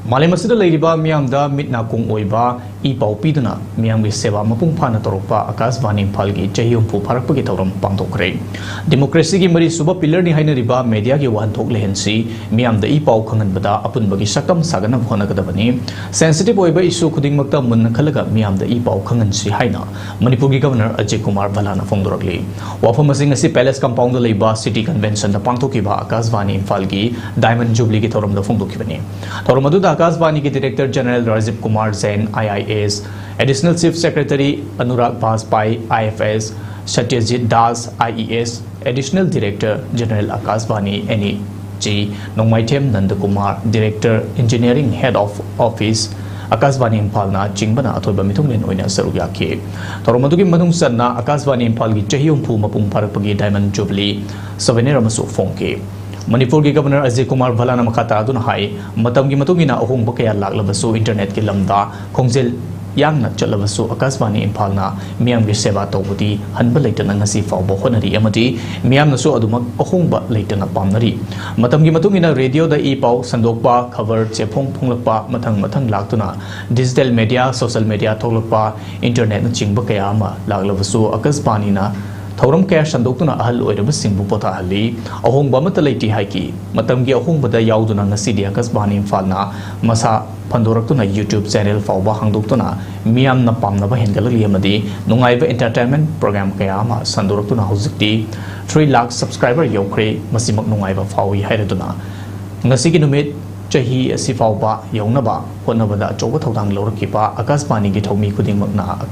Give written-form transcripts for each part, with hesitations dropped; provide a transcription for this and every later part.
Malemasida Ladiba Miamda Mitnakung Oiba, E. Paupidana, Miam with Seva Mapungpana Toropa, Akashvani Imphal chahi Imphal farakpagi thouram pangthokhre. Democracy gi mari suba pillar ni haina riba media gi wan thok lehensi, Miamda E. Pau Khangan Bada, Apunbagi Sakam Sagana Honagadabani, sensitive Oiba issue Kudingmakta Munakalaga, Miamda E. Pau Khangan Si Haina, Manipuri Governor Ajay Kumar Balana Fongdoragli. Wafamasing si Palace Compound Laiba City Convention the Pangthokiba, Akashvani Imphal gi Diamond Jubilee thouram the Fongdokibani. Thouramadu Akashvani Director General Rajiv Kumar Zain, IIAS, Additional Chief Secretary Anurag Bajpai, IFS, Satyajit Das, IES, Additional Director General Akashvani, NEG, Nongmaitem Nandakumar, Director Engineering Head of Office, Akashvani Imphal na Chingbana Athoiba Mitunglen Oina Saruyaki. Thouramadu Manung Sanna, Akashvani Imphal gi chahi umpu mapung farakpagi Diamond Jubilee, Souvenir Amasu Fongke. Manipur ki Governor Ajay Kumar Balana Makata Aduna Hai, Matam gi matungina ahong bakaya laglabasu internet ki lamda, Khongjel yang nak chalabasu Akashvani Imphal na Miam gi seva tawbudi hanba leitana ngasi fawbo honari amadi Miam nasu adumak ahong ba leitana pamnari. Matam gi matungina radio da E. Pau sandokpa cover chepong phonglakpa mathang laktuna digital media social media tholakpa internet na chingba kaya ama laglabasu Akashvani na thouram kaya sandokuna ahal oiraba singbu pota hali ahong ba matalaiti haiki matam gi ahong bada yauduna ngasidi Akashvani Imphal na masa pandoraktuna YouTube channel fawba hangdoktuna miam na pamnaba hengalali amadi nungaiba entertainment program kaya ma sandoraktuna hojikti 3 lakh subscriber yokre masimak nungaiba fawi hairaduna ngasigi numit chahi asi fawba yaunaba honabada choba thodang lorkipa Akashvani gi thomi khudingmakna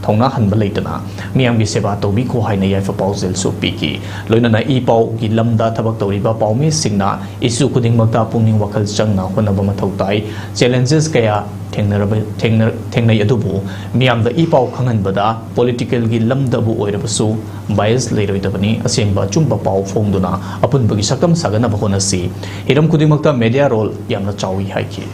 Thongna hanba leitana Miam gi seva tobi ko haina yaifa pausel so piki loinana E. Pau gi lamda thabak toriba paumi singna issue kudingmakta pungning wakhal changna honaba mathau tai challenges kaya thengnai adubu Miamda E. Pau khangan bada political gi lamdabu oirabasu bias leiroidabani asengba chumba pau phongduna apunbagi sakam sagana bahonasi hiram kudingmakta media role yamna chawi haiki